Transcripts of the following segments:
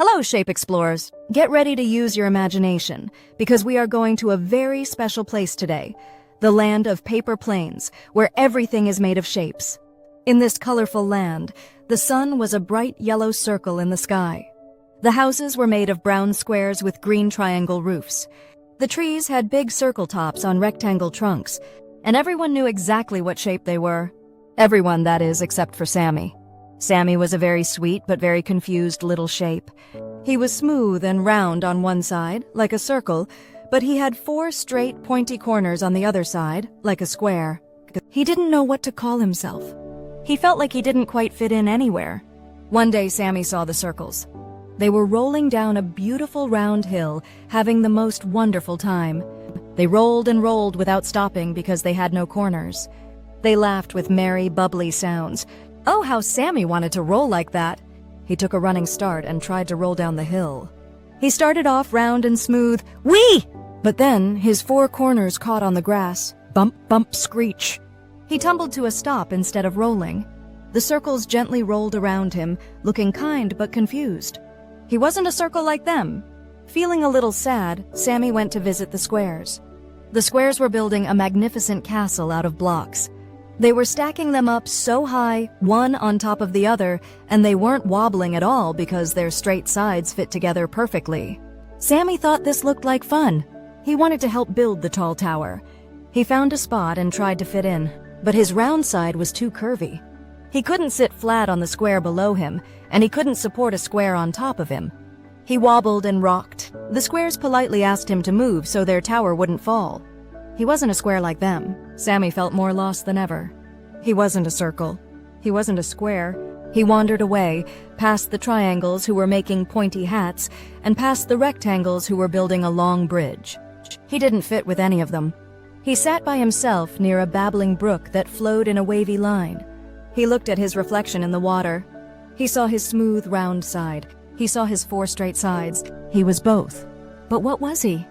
Hello, Shape Explorers. Get ready to use your imagination, because we are going to a very special place today, the land of paper planes, where everything is made of shapes. In this colorful land, the sun was a bright yellow circle in the sky. The houses were made of brown squares with green triangle roofs. The trees had big circle tops on rectangle trunks, and everyone knew exactly what shape they were. Everyone, that is, except for Sammy. Sammy was a very sweet but very confused little shape. He was smooth and round on one side, like a circle, but he had 4 straight, pointy corners on the other side, like a square. He didn't know what to call himself. He felt like he didn't quite fit in anywhere. One day, Sammy saw the circles. They were rolling down a beautiful round hill, having the most wonderful time. They rolled and rolled without stopping because they had no corners. They laughed with merry, bubbly sounds. Oh, how Sammy wanted to roll like that! He took a running start and tried to roll down the hill. He started off round and smooth, whee! But then his 4 corners caught on the grass. Bump, bump, screech. He tumbled to a stop instead of rolling. The circles gently rolled around him, looking kind but confused. He wasn't a circle like them. Feeling a little sad, Sammy went to visit the squares. The squares were building a magnificent castle out of blocks. They were stacking them up so high, one on top of the other, and they weren't wobbling at all because their straight sides fit together perfectly. Sammy thought this looked like fun. He wanted to help build the tall tower. He found a spot and tried to fit in, but his round side was too curvy. He couldn't sit flat on the square below him, and he couldn't support a square on top of him. He wobbled and rocked. The squares politely asked him to move so their tower wouldn't fall. He wasn't a square like them. Sammy felt more lost than ever. He wasn't a circle. He wasn't a square. He wandered away, past the triangles who were making pointy hats, and past the rectangles who were building a long bridge. He didn't fit with any of them. He sat by himself near a babbling brook that flowed in a wavy line. He looked at his reflection in the water. He saw his smooth, round side. He saw his 4 straight sides. He was both. But what was he?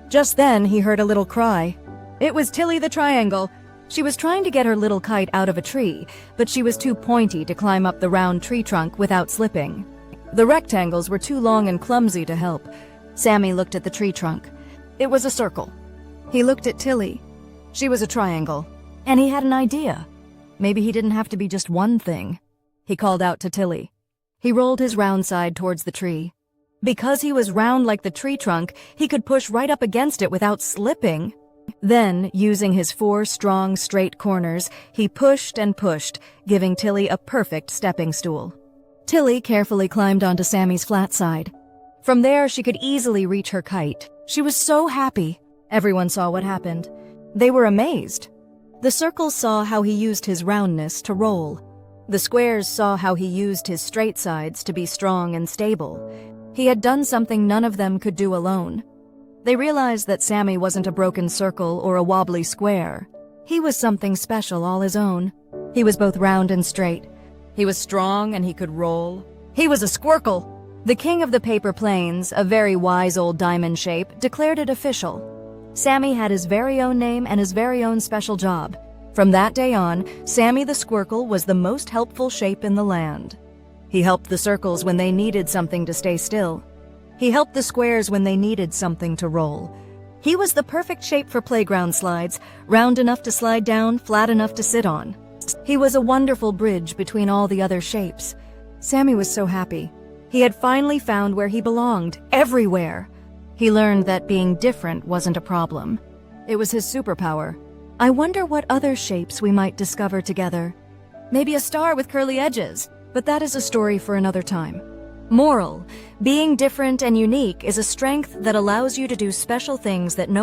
Just then, he heard a little cry. It was Tilly the Triangle. She was trying to get her little kite out of a tree, but she was too pointy to climb up the round tree trunk without slipping. The rectangles were too long and clumsy to help. Sammy looked at the tree trunk. It was a circle. He looked at Tilly. She was a triangle. And he had an idea. Maybe he didn't have to be just one thing. He called out to Tilly. He rolled his round side towards the tree. Because he was round like the tree trunk, he could push right up against it without slipping. Then, using his 4 strong, straight corners, he pushed and pushed, giving Tilly a perfect stepping stool. Tilly carefully climbed onto Sammy's flat side. From there, she could easily reach her kite. She was so happy. Everyone saw what happened. They were amazed. The circles saw how he used his roundness to roll. The squares saw how he used his straight sides to be strong and stable. He had done something none of them could do alone. They realized that Sammy wasn't a broken circle or a wobbly square. He was something special all his own. He was both round and straight. He was strong and he could roll. He was a squircle. The king of the paper planes, a very wise old diamond shape, declared it official. Sammy had his very own name and his very own special job. From that day on, Sammy the Squircle was the most helpful shape in the land. He helped the circles when they needed something to stay still. He helped the squares when they needed something to roll. He was the perfect shape for playground slides, round enough to slide down, flat enough to sit on. He was a wonderful bridge between all the other shapes. Sammy was so happy. He had finally found where he belonged, everywhere. He learned that being different wasn't a problem. It was his superpower. I wonder what other shapes we might discover together. Maybe a star with curly edges, but that is a story for another time. Moral: being different and unique is a strength that allows you to do special things that no